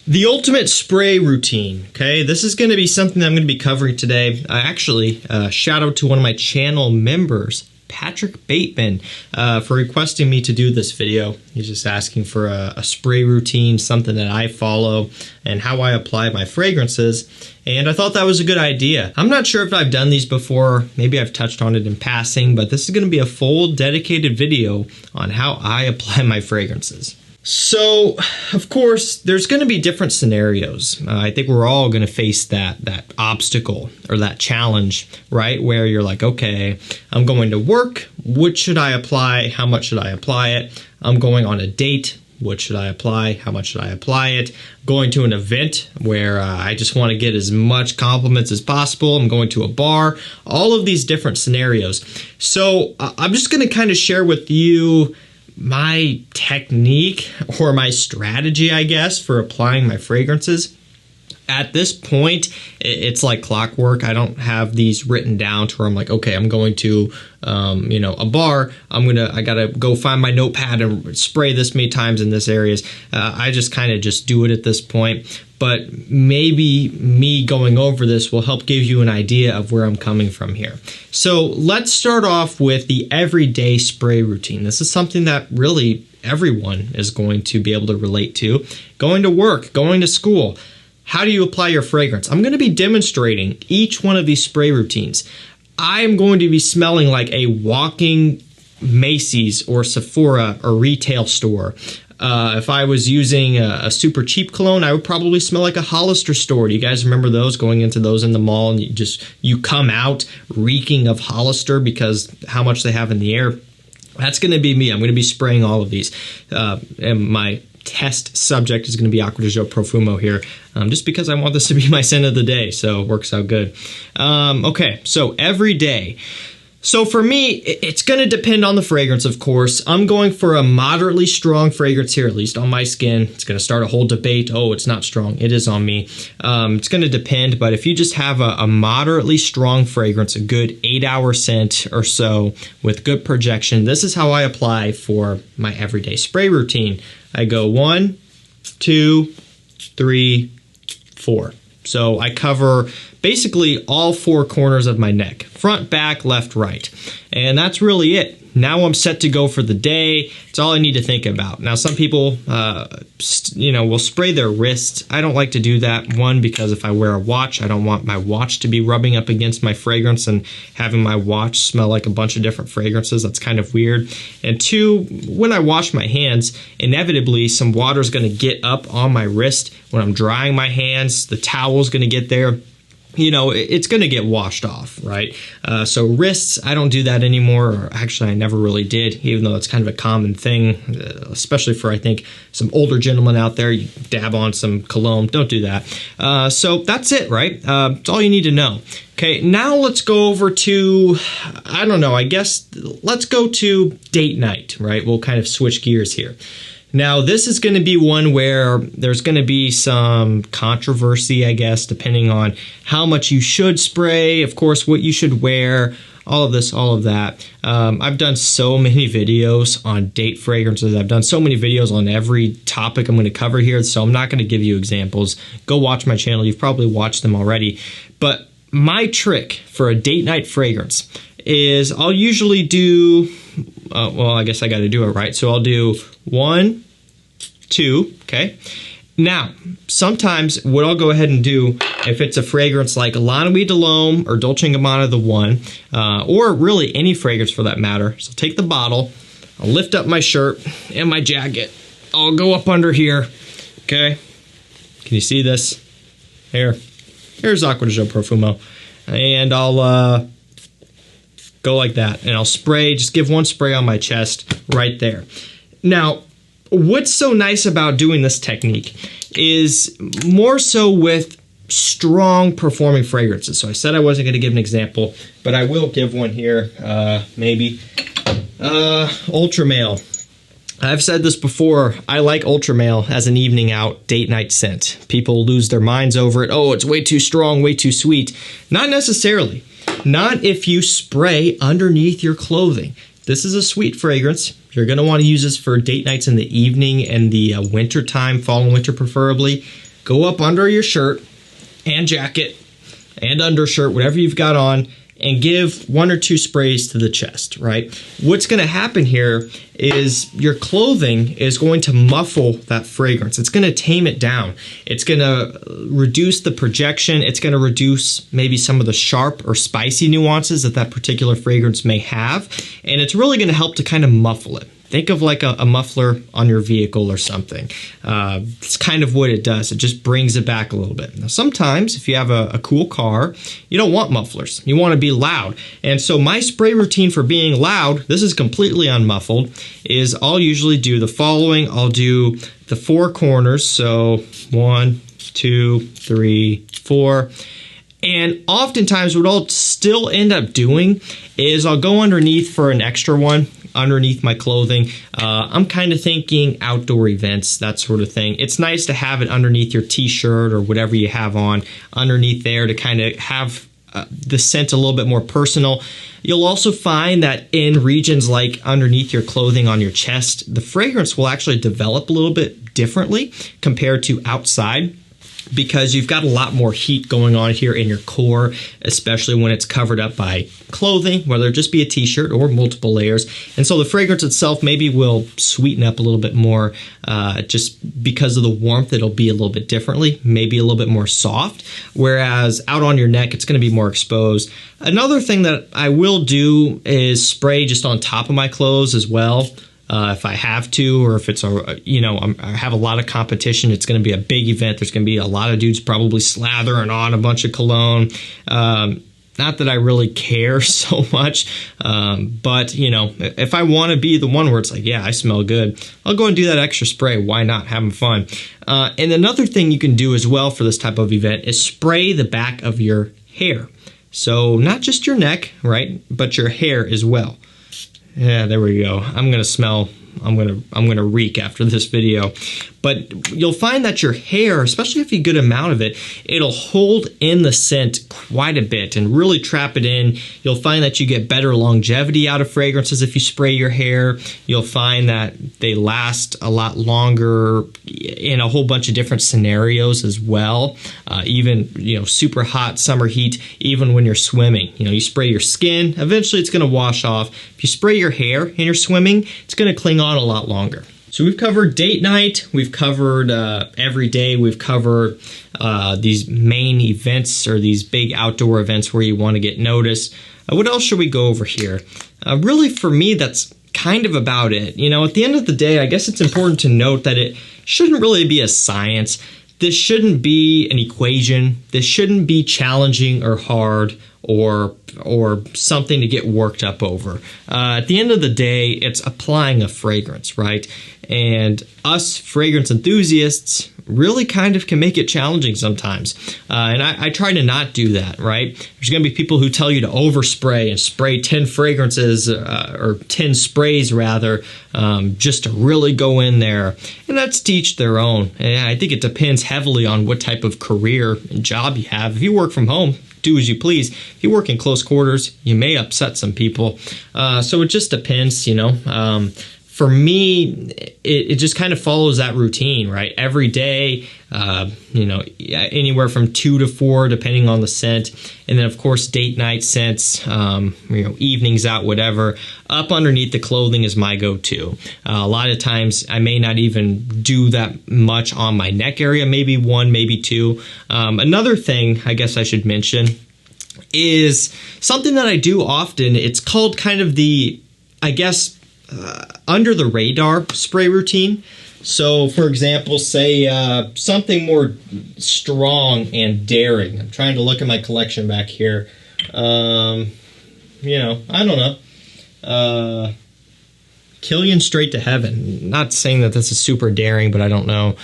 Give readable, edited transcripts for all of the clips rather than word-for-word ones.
The ultimate spray routine, okay? This is going to be something that I'm going to be covering today. Actually, shout out to one of my channel members, Patrick Bateman, for requesting me to do this video. He's just asking for a spray routine, something that I follow, and how I apply my fragrances. And I thought that was a good idea. I'm not sure if I've done these before. Maybe I've touched on it in passing, but this is going to be a full dedicated video on how I apply my fragrances. So, of course, there's going to be different scenarios. I think we're all going to face that obstacle or that challenge, right? Where you're like, okay, I'm going to work. What should I apply? How much should I apply it? I'm going on a date. What should I apply? How much should I apply it? Going to an event where I just want to get as much compliments as possible. I'm going to a bar. All of these different scenarios. So I'm just going to kind of share with you my technique or my strategy, I guess, for applying my fragrances. At this point, it's like clockwork. I don't have these written down to where I'm like, okay, I'm going to, a bar. I gotta go find my notepad and spray this many times in this areas. I just kind of just do it at this point. But maybe me going over this will help give you an idea of where I'm coming from here. So let's start off with the everyday spray routine. This is something that really everyone is going to be able to relate to. Going to work, going to school. How do you apply your fragrance? I'm going to be demonstrating each one of these spray routines. I am going to be smelling like a walking Macy's or Sephora or retail store. If I was using a super cheap cologne, I would probably smell like a Hollister store. Do you guys remember those, going into those in the mall, and you come out reeking of Hollister because how much they have in the air? That's going to be me. I'm going to be spraying all of these. And my test subject is going to be Acqua di Gio Profumo here, just because I want this to be my scent of the day, so it works out good. Okay, so every day. So for me, it's going to depend on the fragrance, of course. I'm going for a moderately strong fragrance here, at least on my skin. It's going to start a whole debate. Oh, it's not strong. It is on me. It's going to depend, but if you just have a moderately strong fragrance, a good 8-hour scent or so with good projection, this is how I apply for my everyday spray routine. I go 1, 2, 3, 4. So I cover basically all 4 corners of my neck, front, back, left, right. And that's really it. Now I'm set to go for the day. It's all I need to think about. Now some people, will spray their wrists. I don't like to do that. 1, because if I wear a watch, I don't want my watch to be rubbing up against my fragrance and having my watch smell like a bunch of different fragrances. That's kind of weird. And 2, when I wash my hands, inevitably some water is going to get up on my wrist. When I'm drying my hands, the towel's going to get there. It's going to get washed off, right? So wrists, I don't do that anymore. Or actually, I never really did, even though it's kind of a common thing, especially for, I think, some older gentlemen out there. You dab on some cologne. Don't do that. So that's it, right? That's all you need to know. Okay, now let's go over to, I guess, let's go to date night, right? We'll kind of switch gears here. Now, this is going to be one where there's going to be some controversy, I guess, depending on how much you should spray, of course, what you should wear, all of this, all of that. I've done so many videos on date fragrances. I've done so many videos on every topic I'm going to cover here, so I'm not going to give you examples. Go watch my channel. You've probably watched them already. But my trick for a date night fragrance is I'll usually do, I guess I got to do it right. So I'll do 1, 2, okay? Now, sometimes what I'll go ahead and do, if it's a fragrance like L'Ennui de l'Homme or Dolce & Gabbana the One, or really any fragrance for that matter, so take the bottle, I'll lift up my shirt and my jacket, I'll go up under here, okay? Can you see this? Here's Acqua di Gio Profumo, and I'll go like that, and I'll spray, just give 1 spray on my chest right there. Now, what's so nice about doing this technique is more so with strong performing fragrances. So I said I wasn't going to give an example, but I will give one here, maybe. Ultra Male. I've said this before, I like Ultra Male as an evening out date night scent. People lose their minds over it. Oh, it's way too strong, way too sweet. Not necessarily. Not if you spray underneath your clothing. This is a sweet fragrance. You're going to want to use this for date nights in the evening and the winter time, fall and winter preferably. go up under your shirt and jacket and undershirt, whatever you've got on, and give 1 or 2 sprays to the chest, right? What's going to happen here is your clothing is going to muffle that fragrance. It's going to tame it down. It's going to reduce the projection. It's going to reduce maybe some of the sharp or spicy nuances that particular fragrance may have. And it's really going to help to kind of muffle it. Think of like a muffler on your vehicle or something. It's kind of what it does. It just brings it back a little bit. Now, sometimes if you have a cool car, you don't want mufflers. You want to be loud. And so my spray routine for being loud, this is completely unmuffled, is I'll usually do the following. I'll do the 4 corners. So 1, 2, 3, 4. And oftentimes what I'll still end up doing is I'll go underneath for an extra one, underneath my clothing. I'm kind of thinking outdoor events, that sort of thing. It's nice to have it underneath your t-shirt or whatever you have on underneath there to kind of have the scent a little bit more personal. You'll also find that in regions like underneath your clothing on your chest, the fragrance will actually develop a little bit differently compared to outside, because you've got a lot more heat going on here in your core, especially when it's covered up by clothing, whether it just be a t-shirt or multiple layers. And so the fragrance itself maybe will sweeten up a little bit more just because of the warmth. It'll be a little bit differently, maybe a little bit more soft, whereas out on your neck, it's going to be more exposed. Another thing that I will do is spray just on top of my clothes as well. If I have to, or if it's I have a lot of competition, it's going to be a big event. There's going to be a lot of dudes probably slathering on a bunch of cologne. Not that I really care so much, but if I want to be the one where it's like, yeah, I smell good, I'll go and do that extra spray. Why not? Having fun. And another thing you can do as well for this type of event is spray the back of your hair. So not just your neck, right, but your hair as well. Yeah, there we go. I'm gonna reek after this video. But you'll find that your hair, especially if you get a good amount of it, it'll hold in the scent quite a bit and really trap it in. You'll find that you get better longevity out of fragrances if you spray your hair. You'll find that they last a lot longer in a whole bunch of different scenarios as well. Even super hot summer heat, even when you're swimming. You spray your skin, eventually it's gonna wash off. If you spray your hair and you're swimming, it's gonna cling on a lot longer. So we've covered date night, we've covered every day, we've covered these main events or these big outdoor events where you want to get noticed. What else should we go over here? Really, for me, that's kind of about it. At the end of the day, I guess it's important to note that it shouldn't really be a science. This shouldn't be an equation. This shouldn't be challenging or hard or something to get worked up over. At the end of the day, it's applying a fragrance, right? And us fragrance enthusiasts really kind of can make it challenging sometimes. And I try to not do that, right? There's going to be people who tell you to overspray and spray 10 fragrances or 10 sprays rather, just to really go in there. And that's to each their own. And I think it depends heavily on what type of career and job you have. If you work from home, do as you please. If you work in close quarters, you may upset some people. So it just depends, For me, it just kind of follows that routine, right? Every day, anywhere from 2 to 4, depending on the scent. And then, of course, date night scents, evenings out, whatever. Up underneath the clothing is my go-to. A lot of times, I may not even do that much on my neck area, maybe 1, maybe 2. Another thing I guess I should mention is something that I do often. It's called kind of the, under the radar spray routine. So, for example, say something more strong and daring. I'm trying to look at my collection back here. I don't know. Killian Straight to Heaven. Not saying that this is super daring, but I don't know.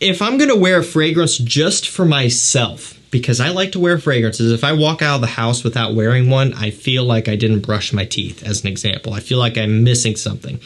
If I'm going to wear a fragrance just for myself, because I like to wear fragrances, if I walk out of the house without wearing one, I feel like I didn't brush my teeth, as an example. I feel like I'm missing something.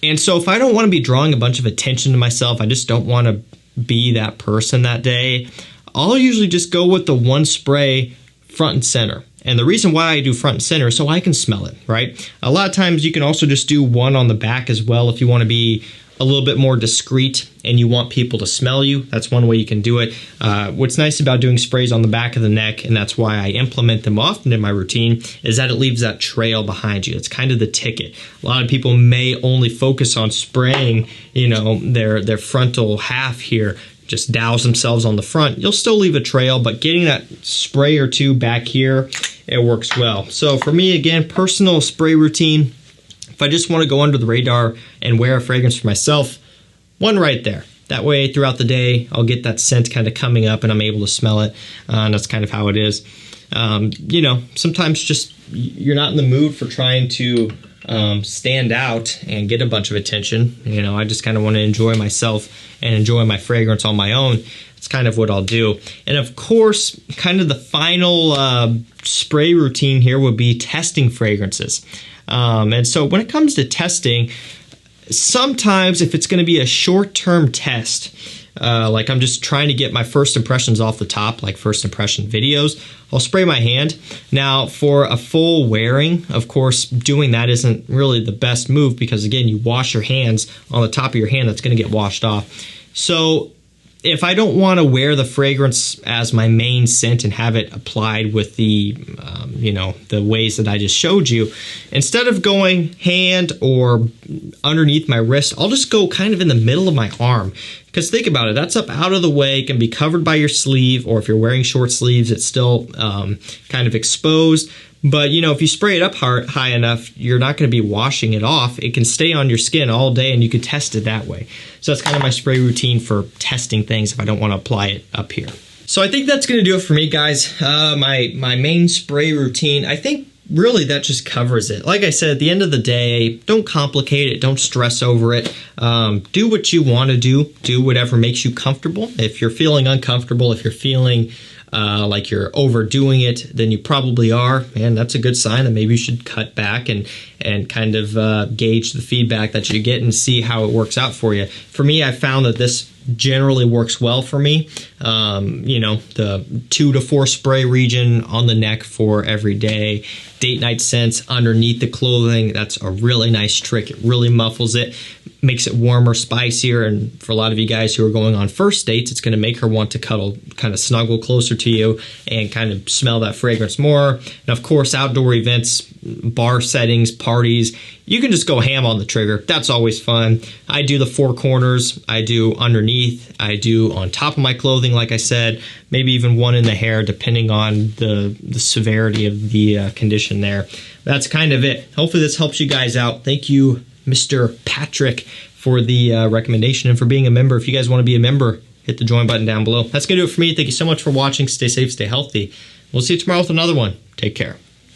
And so if I don't want to be drawing a bunch of attention to myself, I just don't want to be that person that day, I'll usually just go with the one spray front and center. And the reason why I do front and center is so I can smell it, right? A lot of times you can also just do one on the back as well if you want to be a little bit more discreet and you want people to smell you, that's one way you can do it. What's nice about doing sprays on the back of the neck, and that's why I implement them often in my routine, is that it leaves that trail behind you. It's kind of the ticket. A lot of people may only focus on spraying, you know, their frontal half here, just douse themselves on the front. You'll still leave a trail, but getting that spray or two back here, it works well. So for me, again, personal spray routine, if I just want to go under the radar and wear a fragrance for myself, one right there. That way throughout the day, I'll get that scent kind of coming up and I'm able to smell it. And that's kind of how it is. You know, sometimes just you're not in the mood for trying to stand out and get a bunch of attention. You know, I just kind of want to enjoy myself and enjoy my fragrance on my own. It's kind of what I'll do. And of course, kind of the final spray routine here would be testing fragrances. And so when it comes to testing, sometimes if it's going to be a short-term test, like I'm just trying to get my first impressions off the top, like first impression videos, I'll spray my hand. Now for a full wearing, of course, doing that isn't really the best move because again, you wash your hands on the top of your hand, that's going to get washed off. So if I don't want to wear the fragrance as my main scent and have it applied with the, you know, the ways that I just showed you, instead of going hand or underneath my wrist, I'll just go kind of in the middle of my arm. Because think about it, that's up out of the way, it can be covered by your sleeve, or if you're wearing short sleeves, it's still kind of exposed. But, you know, if you spray it up high enough, you're not going to be washing it off. It can stay on your skin all day and you can test it that way. So that's kind of my spray routine for testing things if I don't want to apply it up here. So I think that's going to do it for me, guys. My main spray routine, I think really that just covers it. Like I said, at the end of the day, don't complicate it. Don't stress over it. Do what you want to do. Do whatever makes you comfortable. If you're feeling uncomfortable, if you're feeling like you're overdoing it, then you probably are, and that's a good sign that maybe you should cut back and kind of gauge the feedback that you get and see how it works out for you. For me, I found that this generally works well for me. You know, the 2 to 4 spray region on the neck for every day. Date night scents underneath the clothing, that's a really nice trick. It really muffles it, makes it warmer, spicier, and for a lot of you guys who are going on first dates, it's going to make her want to cuddle, kind of snuggle closer to you and kind of smell that fragrance more. And of course, outdoor events, bar settings, parties, you can just go ham on the trigger. That's always fun. I do the 4 corners, I do underneath, I do on top of my clothing, like I said, maybe even one in the hair, depending on the severity of the condition there. That's kind of it. Hopefully this helps you guys out. Thank you, Mr. Patrick, for the recommendation and for being a member. If you guys want to be a member, hit the join button down below. That's going to do it for me. Thank you so much for watching. Stay safe, stay healthy. We'll see you tomorrow with another one. Take care.